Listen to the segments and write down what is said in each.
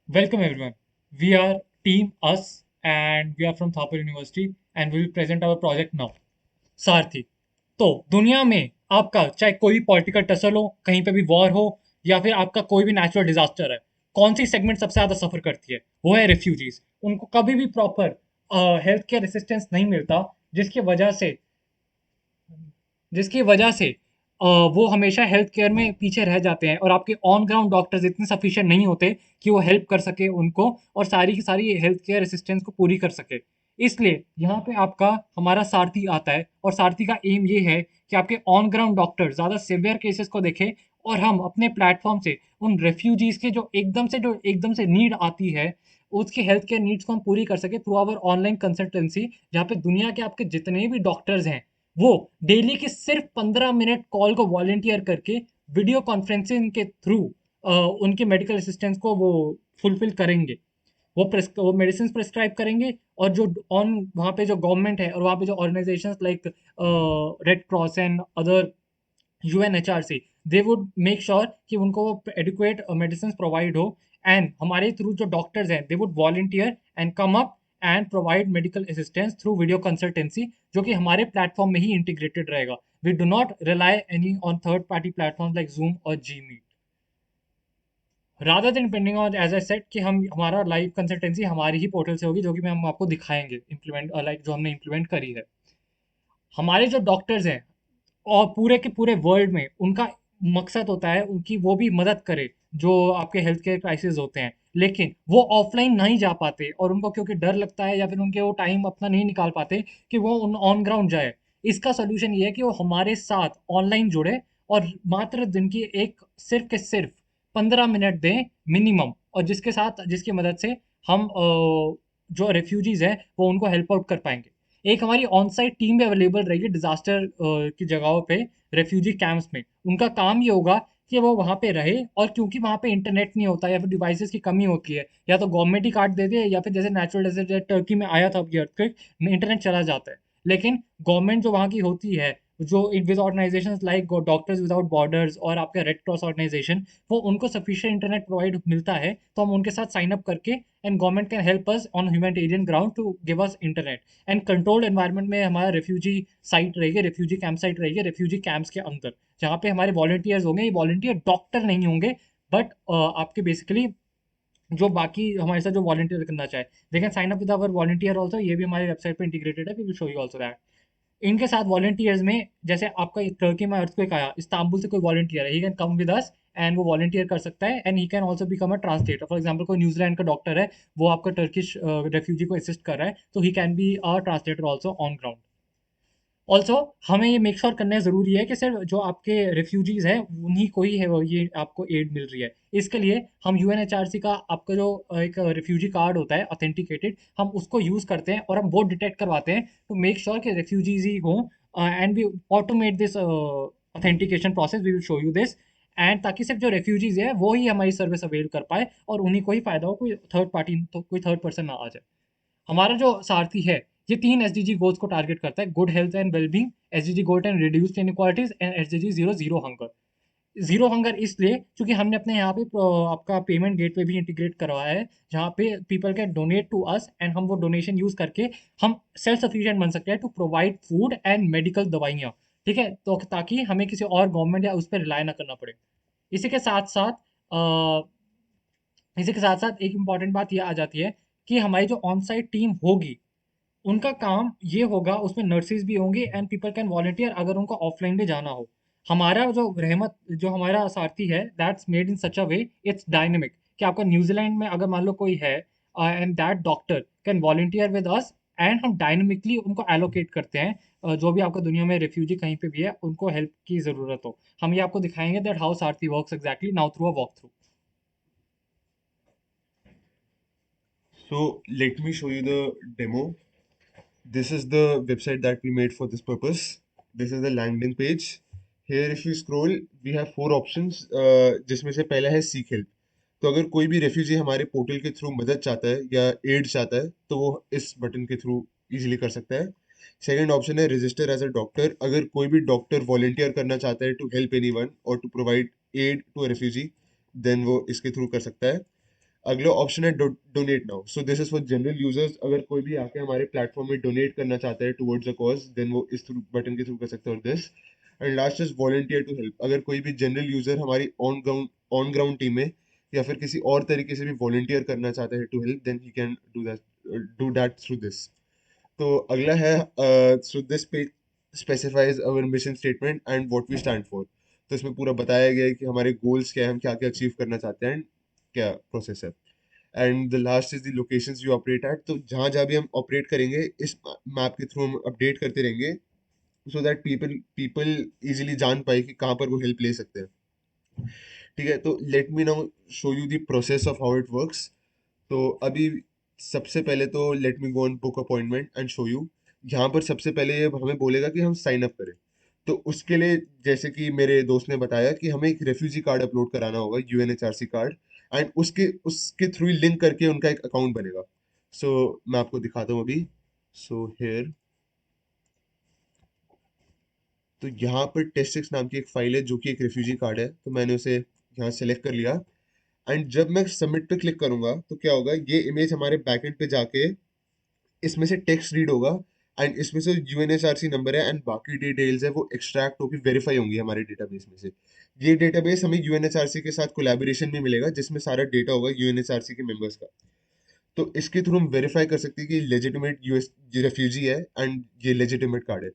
Welcome everyone. We are Team Us and we are from Thapar University and we will present our project now. सारथी। तो दुनिया में आपका चाहे कोई भी पॉलिटिकल टसल हो, कहीं पे भी वॉर हो या फिर आपका कोई भी नेचुरल डिजास्टर है, कौन सी सेगमेंट सबसे ज्यादा सफर करती है? वो है रेफ्यूजीज। उनको कभी भी प्रॉपर हेल्थ केयर असिस्टेंस नहीं मिलता, जिसकी वजह से जिसकी वजह से वो हमेशा हेल्थ केयर में पीछे रह जाते हैं और आपके ऑन ग्राउंड डॉक्टर्स इतने सफिशिएंट नहीं होते कि वो हेल्प कर सके उनको और सारी की सारी हेल्थ केयर असिस्टेंस को पूरी कर सके। इसलिए यहाँ पे आपका हमारा सारथी आता है और सारथी का एम ये है कि आपके ऑन ग्राउंड डॉक्टर ज़्यादा सिवियर केसेस को देखें और हम अपने प्लेटफॉर्म से उन रेफ्यूजीज के जो एकदम से नीड आती है, उसकी हेल्थ केयर नीड्स को हम पूरी कर सके थ्रू आवर ऑनलाइन कंसल्टेंसी, जहाँ पे दुनिया के आपके जितने भी डॉक्टर्स हैं वो डेली के सिर्फ 15 मिनट कॉल को वॉलेंटियर करके वीडियो कॉन्फ्रेंसिंग के थ्रू उनके मेडिकल असिस्टेंस को वो फुलफिल करेंगे। वो मेडिसिन प्रिस्क्राइब करेंगे और जो ऑन वहाँ पे जो गवर्नमेंट है और वहाँ पे जो organisations like Red Cross and other UNHRC, they would make sure कि उनको वो एडिक्वेट मेडिसिन प्रोवाइड हो। एंड हमारे थ्रू जो डॉक्टर्स हैं they would volunteer and come up and provide medical assistance through video consultancy, जो कि हमारे प्लेटफॉर्म में ही इंटीग्रेटेड रहेगा। We do not rely any on third party platform like Zoom और G Meet, rather than depending on as I set कि हम हमारा लाइव कंसल्टेंसी हमारी ही पोर्टल से होगी, जो कि मैं हम आपको दिखाएंगे इम्प्लीमेंट लाइक जो हमने इम्प्लीमेंट करी है। हमारे जो डॉक्टर्स हैं और पूरे के पूरे वर्ल्ड में उनका मकसद होता है उनकी वो भी मदद करे जो आपके हेल्थ केयर क्राइसिस होते हैं, लेकिन वो ऑफलाइन नहीं जा पाते और उनको क्योंकि डर लगता है या फिर उनके वो टाइम अपना नहीं निकाल पाते कि वो उन ऑन ग्राउंड जाए। इसका सोल्यूशन ये है कि वो हमारे साथ ऑनलाइन जुड़े और मात्र दिन की एक सिर्फ के सिर्फ 15 मिनट दें मिनिमम, और जिसकी मदद से हम जो रेफ्यूजीज हैं वो उनको हेल्प आउट कर पाएंगे। एक हमारी ऑन साइट टीम भी अवेलेबल रहेगी डिजास्टर की जगहों पे, रेफ्यूजी कैंप्स में। उनका काम ये होगा कि वो वहाँ पे रहे, और क्योंकि वहाँ पे इंटरनेट नहीं होता या फिर डिवाइसेस की कमी होती है, या तो गवर्नमेंट ही काट देती है या फिर जैसे नेचुरल डिजास्टर टर्की में आया था अभी अर्थक्वेक, इंटरनेट चला जाता है। लेकिन गवर्नमेंट जो वहाँ की होती है, जो with organisations like doctors without borders और आपका रेड क्रॉस ऑर्गेनाइजेशन, वो उनको सफिशिएंट इंटरनेट प्रोवाइड मिलता है तो हम उनके साथ साइन अप करके and government can help us on humanitarian ground to give us internet. And controlled environment में हमारा रेफ्यूजी साइट रहेगी, रेफ्यूजी कैंप साइट रहेगी, रेफ्यूजी कैंप्स के अंदर, जहाँ पे हमारे वॉलंटियर्स होंगे। ये वॉलंटियर डॉक्टर नहीं होंगे, बट आपके बेसिकली जो बाकी हमारे साथ जो वॉलंटियर करना चाहे, they can sign up with our volunteer also. ये भी हमारी वेबसाइट पे इंटीग्रेटेड है, we will show you also that. इनके साथ वॉलंटियर्स में जैसे आपका टर्की में अर्थक्वेक आया, इस्तांबुल से कोई वॉलंटियर है, he can come with us and वो वॉलंटियर कर सकता है, and he can also become a translator. For example कोई न्यूजीलैंड का डॉक्टर है, वो आपका टर्किश रेफ्यूजी को असिस्ट कर रहा है, तो he can be a translator also on ground. Also हमें ये मेक श्योर करना ज़रूरी है कि सिर्फ जो आपके रिफ्यूजीज हैं उन्हीं को ही है वो ये आपको एड मिल रही है। इसके लिए हम यूएनएचआरसी का आपका जो एक रिफ्यूजी कार्ड होता है ऑथेंटिकेटेड, हम उसको यूज़ करते हैं और हम वो डिटेक्ट करवाते हैं टू मेक श्योर कि रिफ्यूजीज ही हों। And we automate this authentication process, we will show you this. And ताकि सिर्फ जो रेफ्यूजीज है वो ही हमारी सर्विस अवेल कर पाए और उन्हीं को ही फायदा हो, कोई थर्ड पार्टी तो कोई थर्ड पर्सन ना आ जाए। हमारा जो सारथी है ये 3 एसडीजी गोल्स को टारगेट करता है: good health and wellbeing, SDG gold and reduced inequalities, and SDG zero zero hunger. Zero hunger इसलिए क्योंकि हमने अपने यहाँ पे आपका पेमेंट गेटवे भी इंटीग्रेट करवाया है, जहाँ पे people can donate to us and हम वो डोनेशन यूज करके हम सेल्फ सफिशिएंट बन सकते हैं to provide food and medical दवाइयाँ। ठीक है, तो ताकि हमें किसी और गवर्नमेंट या उस पर रिलाय ना करना पड़े। इसी के साथ साथ इसी के साथ साथ एक इम्पॉर्टेंट बात ये आ जाती है कि हमारी जो ऑन साइट टीम होगी उनका काम ये होगा, उसमें नर्सेज भी होंगी एंड पीपल कैन वॉलंटियर अगर उनको ऑफलाइन भी जाना हो। हमारा जो रहमत जो हमारा सारथी है, that's made in such a way, it's dynamic, कि आपका न्यूजीलैंड में अगर मान लो कोई है and that doctor can volunteer with us, and हम डायनेमिकली उनको एलोकेट करते हैं। जो भी आपका दुनिया में रेफ्यूजी कहीं पे भी है उनको हेल्प की ज़रूरत हो, हम ये आपको दिखाएंगे that how Sarathi works exactly now through a walk through. So let me show you the demo. This is the website that we made for this purpose. This is the landing page. Here if you scroll, we have four options, जिसमें से पहला है seek help. तो अगर कोई भी refugee हमारे portal के थ्रू मदद चाहता है या एड चाहता है तो वो इस बटन के थ्रू इजीली कर सकता है। सेकंड ऑप्शन है रजिस्टर एज अ डॉक्टर। अगर कोई भी डॉक्टर वॉलेंटियर करना चाहता है टू हेल्प एनीवन और to provide aid to a refugee, then वो इसके थ्रू कर सकता है। अगला ऑप्शन है donate now. So this is for general users. अगर कोई भी आके हमारे प्लेटफॉर्म में डोनेट करना चाहता है टुवर्ड्स अ कॉज, देन वो इस बटन के थ्रू कर सकते हैं, और this. And last is volunteer to help. अगर कोई भी जनरल यूजर हमारी ऑन ग्राउंड टीम में या फिर किसी और तरीके से भी वॉलंटियर करना चाहता है to help, then he can do that through this. तो अगला है, so this page specifies our mission statement and what we stand for. तो इसमें पूरा बताया गया है कि हमारे गोल्स क्या है, हम क्या क्या अचीव करना चाहते हैं, क्या प्रोसेस है। And the last is the locations you operate at. तो जहाँ जहाँ भी हम ऑपरेट करेंगे, इस मैप के थ्रू हम अपडेट करते रहेंगे, so that people people easily जान पाए कि कहाँ पर वो हेल्प ले सकते हैं। ठीक है, तो let me now show you the process of how it works. तो अभी सबसे पहले तो late me go on book appointment and show you. यहाँ पर सबसे पहले ये हमें बोलेगा कि हम साइन अप करें। तो उसके लिए, जैसे कि मेरे दोस्त ने बताया, कि हमें एक रेफ्यूजी कार्ड अपलोड कराना होगा, यूएनएचआरसी कार्ड। एंड उसके उसके थ्रू ही लिंक करके उनका एक अकाउंट बनेगा। सो मैं आपको दिखाता हूँ अभी। सो हेयर, तो यहाँ पर टेस्ट6 नाम की एक फाइल है जो कि एक रेफ्यूजी कार्ड है, तो मैंने उसे यहाँ सेलेक्ट कर लिया। एंड जब मैं सबमिट पे क्लिक करूंगा तो क्या होगा, ये इमेज हमारे बैकएंड पे जाके इसमें से टेक्स्ट रीड होगा। एंड इसमें से यूएनएचआरसी नंबर है एंड बाकी डिटेल्स है वो एक्सट्रैक्ट होकर वेरीफाई होंगी हमारे डेटाबेस में से। ये डेटाबेस हमें यूएनएचआरसी के साथ कोलैबोरेशन में मिलेगा, जिसमें सारा डेटा होगा यूएनएचआरसी के मेंबर्स का। तो इसके थ्रू हम वेरीफाई कर सकते हैं कि लेजिटिमेट यूएस रेफ्यूजी है एंड ये लेजिटिमेट कार्ड है।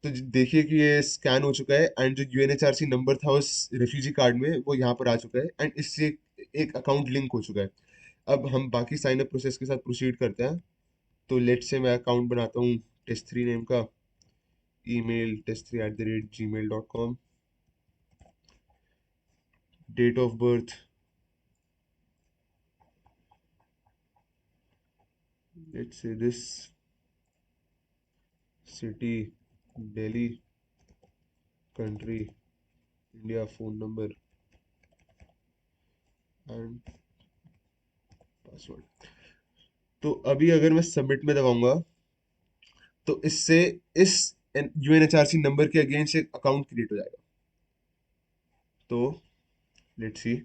तो देखिए कि ये स्कैन हो चुका है, एंड जो यूएनएचआरसी नंबर था उस रेफ्यूजी कार्ड में, वो यहाँ पर आ चुका है, एंड इससे एक अकाउंट लिंक हो चुका है। अब हम बाकी साइन अप प्रोसेस के साथ प्रोसीड करते हैं। तो लेट से मैं अकाउंट बनाता हूँ टेस्ट3 नेम का। Email test3@gmail.com। Date of birth, let's say this, city Delhi, country India, phone number and password. तो अभी अगर मैं सबमिट में दबाऊंगा, तो इससे इस यूएनएचआरसी नंबर के अगेंस्ट एक अकाउंट क्रिएट हो जाएगा। तो लेट्स सी।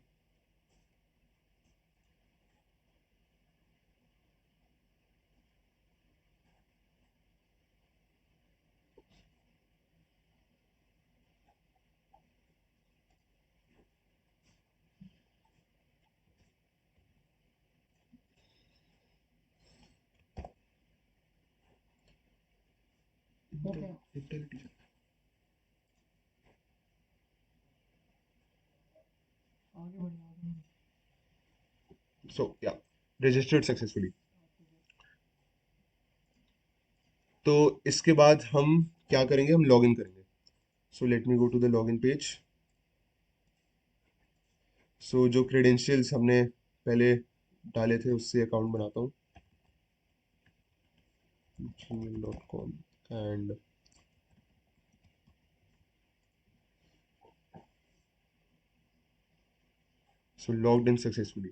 Okay, intelligent. आगे बढ़िए। सो या, रजिस्टर्ड सक्सेसफुली। तो इसके बाद हम क्या करेंगे, हम लॉग इन करेंगे। So let me go to the log in page. So जो क्रेडेंशियल्स हमने पहले डाले थे उससे अकाउंट बनाता हूँ, gmail.com। And so logged in successfully.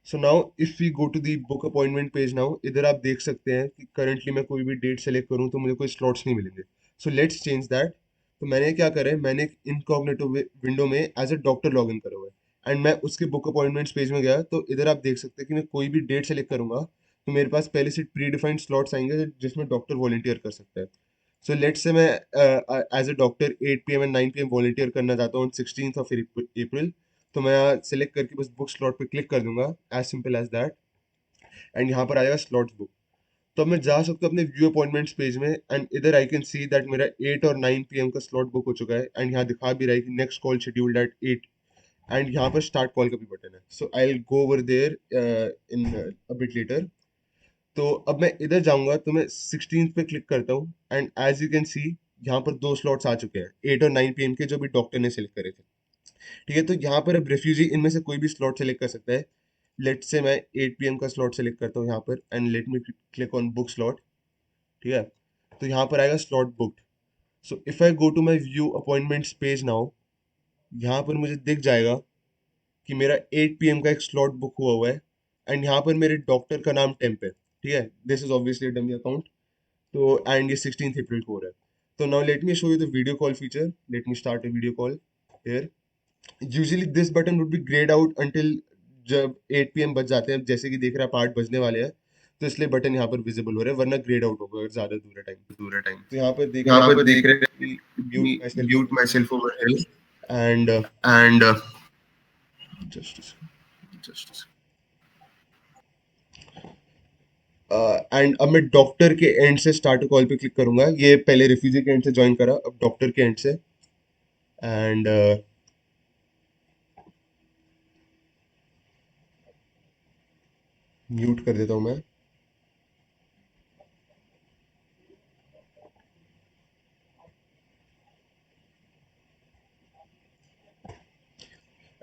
So now if we go to the book appointment page now, इधर आप देख सकते हैं कि करंटली मैं कोई भी डेट सेलेक्ट करूँ तो मुझे कोई स्लॉट्स नहीं मिलेंगे। So let's change that. तो मैंने क्या करा है, मैंने एक इनकॉग्निटो विंडो में as a doctor log in करा हुआ है, एंड मैं उसके बुक अपॉइंटमेंट्स पेज में गया, तो इधर आप देख सकते हैं कि मैं कोई भी डेट सेलेक्ट करूंगा तो मेरे पास पहले से प्री डिफाइंड स्लॉट्स आएंगे जिसमें डॉक्टर वॉलंटियर कर सकता है। सो लेट्स से मैं as a doctor 8 PM and 9 PM volunteer करना चाहता हूँ 16 April। तो मैं सेलेक्ट करके बस बुक स्लॉट पे क्लिक कर दूंगा, as simple as that. And यहाँ पर आएगा स्लॉट्स बुक। तो अब मैं जा सकता हूँ अपने व्यू अपॉइंटमेंट्स पेज में, एंड इधर आई कैन सी दैट मेरा 8 और 9 PM का स्लॉट बुक हो चुका है, एंड यहाँ दिखा भी रहा है कि next call scheduled at 8। And यहाँ पर स्टार्ट कॉल का भी बटन है, so I will go over there in a bit later. तो अब मैं इधर जाऊंगा तो मैं 16 पे क्लिक करता हूँ, and as you can see यहाँ पर दो स्लॉट्स आ चुके हैं, 8 और 9 PM के, जो भी डॉक्टर ने सेलेक्ट करे थे। ठीक है, तो यहाँ पर अब रेफ्यूजी इनमें से कोई भी स्लॉट सेलेक्ट कर सकता है। लेट से मैं 8 PM का स्लॉट सेलेक्ट करता हूँ यहाँ पर, and let me click on book slot. ठीक है, तो यहाँ पर आएगा slot booked. So if I go to my view appointments page now, यहाँ पर मुझे दिख जाएगा कि मेरा 8 PM का एक स्लॉट बुक हुआ है, एंड यहाँ पर मेरे डॉक्टर का नाम टेम्प है। ठीक है, this is obviously dummy account. तो एंड ये 16 April को हो रहा है। तो now let me show you the video call feature. Let me start a video call here. Usually this button would be grayed out until जब 8 PM बज जाते हैं, जैसे कि देख रहा है 8 बजने वाले हैं, तो इसलिए बटन यहाँ पर विजिबल हो रहा है, वरना ग्रेड आउट होगा अगर ज़्यादा दूर है टाइम। दूर है टाइम। तो यहाँ पर देख यहाँ रहे पर हैं देख रहे कि हैं म्यूट कि my self mute over my self over here and and just just and अब मैं डॉक्टर के एंड से स्टार्ट कॉल पे क्लिक करूंगा। ये पहले रिफ्यूजी के एंड से ज्वाइन करा, अब डॉक्टर के एंड से, एंड म्यूट कर देता हूँ मैं।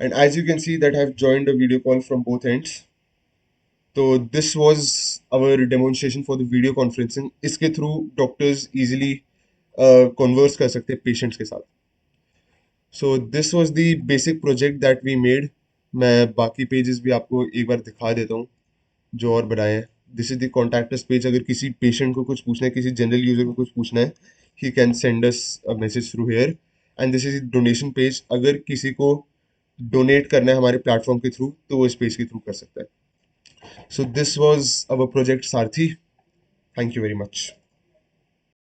And as you can see that I've joined a video call from both ends. तो this was our demonstration for the video conferencing. इसके थ्रू डॉक्टर्स इजीली कन्वर्स कर सकते हैं पेशेंट्स के साथ। So this was the basic project that we made. मैं बाकी pages भी आपको एक बार दिखा देता हूँ जो और बनाए हैं। This is the contact us page. अगर किसी पेशेंट को कुछ पूछना है, किसी जनरल यूजर को कुछ पूछना है, he can send us a message through here. And this is donation page. अगर किसी को डोनेट करना है हमारे प्लेटफॉर्म के थ्रू, तो वो इस पेज के थ्रू कर सकता है। So this was our project Sarthi. Thank you very much.